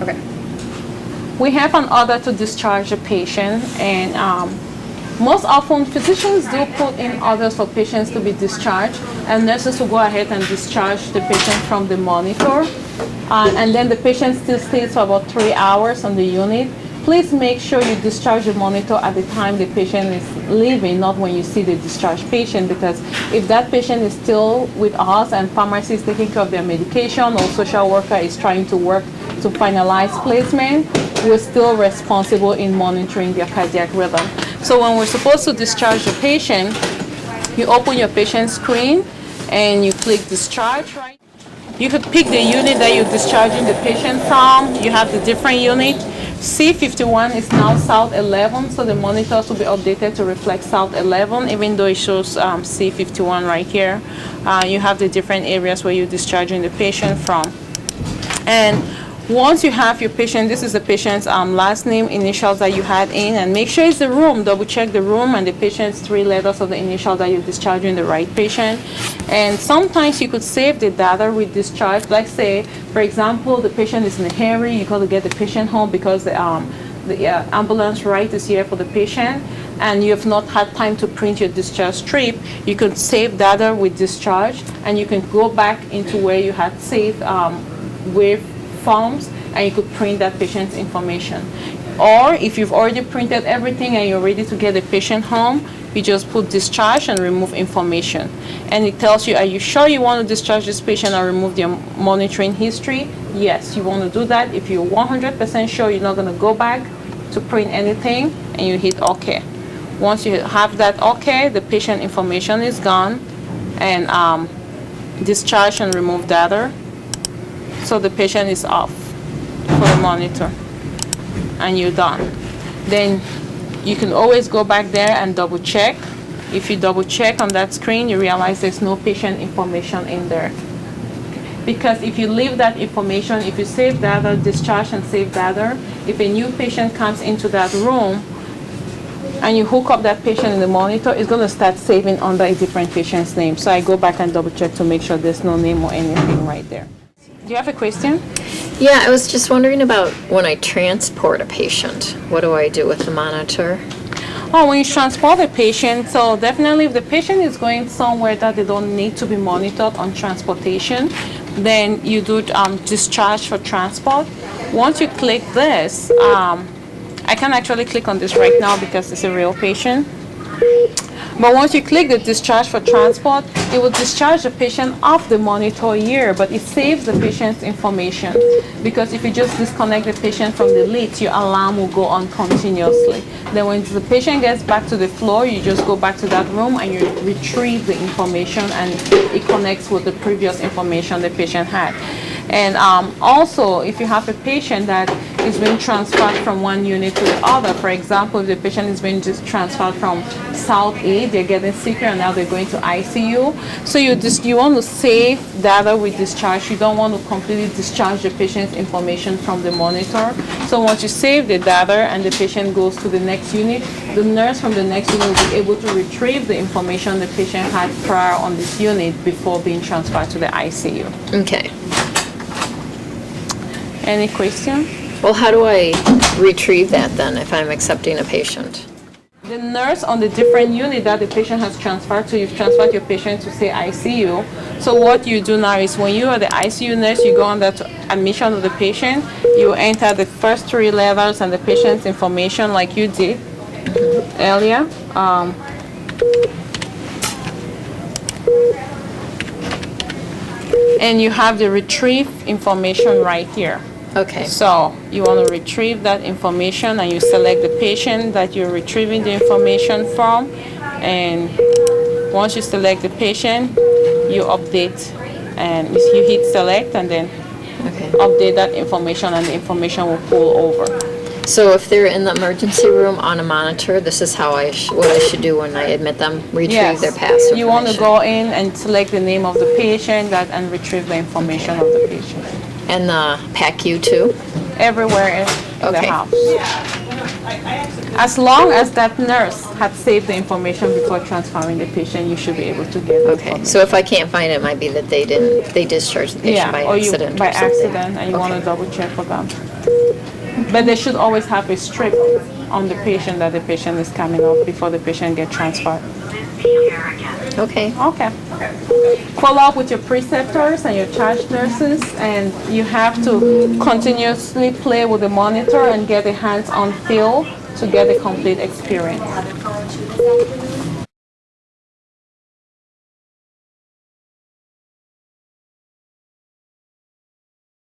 Okay. We have an order to discharge a patient, and most often physicians do put in orders for patients to be discharged, and nurses will go ahead and discharge the patient from the monitor, and then the patient still stays for about 3 hours on the unit. Please make sure you discharge the monitor at the time the patient is leaving, not when you see the discharged patient, because if that patient is still with us and pharmacy is taking care of their medication or social worker is trying to work to finalize placement, we're still responsible in monitoring their cardiac rhythm. So when we're supposed to discharge the patient, you open your patient screen and you click discharge, right? You could pick the unit that you're discharging the patient from. You have the different unit. C51 is now South 11, so the monitors will be updated to reflect South 11, even though it shows C51 right here. You have the different areas where you're discharging the patient from. And once you have your patient, this is the patient's last name, initials that you had in, and make sure it's the room. Double check the room and the patient's 3 letters of the initial that you're discharging the right patient. And sometimes you could save the data with discharge. Like say, for example, the patient is in a hurry, you got to get the patient home because the ambulance ride is here for the patient, and you have not had time to print your discharge strip. You could save data with discharge, and you can go back into where you had saved with forms, and you could print that patient's information. Or if you've already printed everything and you're ready to get the patient home, you just put discharge and remove information. And it tells you, are you sure you want to discharge this patient and remove their monitoring history? Yes, you want to do that. If you're 100% sure you're not going to go back to print anything, and you hit OK. Once you have that OK, the patient information is gone, and discharge and remove data. So the patient is off for the monitor, and you're done. Then you can always go back there and double check. If you double check on that screen, you realize there's no patient information in there. Because if you leave that information, if you save data, discharge and save data, if a new patient comes into that room and you hook up that patient in the monitor, it's going to start saving under a different patient's name. So I go back and double check to make sure there's no name or anything right there. Do you have a question? Yeah, I was just wondering about when I transport a patient, what do I do with the monitor? Oh, when you transport a patient, so definitely if the patient is going somewhere that they don't need to be monitored on transportation, then you do discharge for transport. Once you click this, I can actually click on this right now because it's a real patient. But once you click the discharge for transport, it will discharge the patient off the monitor here, but it saves the patient's information. Because if you just disconnect the patient from the leads, your alarm will go on continuously. Then when the patient gets back to the floor, you just go back to that room and you retrieve the information, and it connects with the previous information the patient had. And also, if you have a patient that is being transferred from one unit to the other, for example, if the patient is being just transferred from South A, they're getting sicker and now they're going to ICU. So you want to save data with discharge. You don't want to completely discharge the patient's information from the monitor. So once you save the data and the patient goes to the next unit, the nurse from the next unit will be able to retrieve the information the patient had prior on this unit before being transferred to the ICU. Okay. Any question? Well, how do I retrieve that then if I'm accepting a patient? The nurse on the different unit that the patient has transferred to, you've transferred your patient to say ICU. So what you do now is when you are the ICU nurse, you go on that admission of the patient, you enter the first 3 letters and the patient's information like you did earlier. And you have the retrieve information right here. Okay. So you want to retrieve that information, and you select the patient that you're retrieving the information from. And once you select the patient, you update, and you hit select, and then update that information, and the information will pull over. So if they're in the emergency room on a monitor, this is how what I should do when I admit them, retrieve their past information. You want to go in and select the name of the patient and retrieve the information of the patient. And the PACU too? Everywhere in the house. As long as that nurse had saved the information before transferring the patient, you should be able to get the Okay, information. so if I can't find it, it might be that they discharged the patient by or you accident by or something. accident, and you want to Okay. double check for them. But they should always have a strip on the patient that the patient is coming off before the patient gets transferred. Okay. Okay. Follow up with your preceptors and your charge nurses, and you have to continuously play with the monitor and get a hands-on feel to get a complete experience.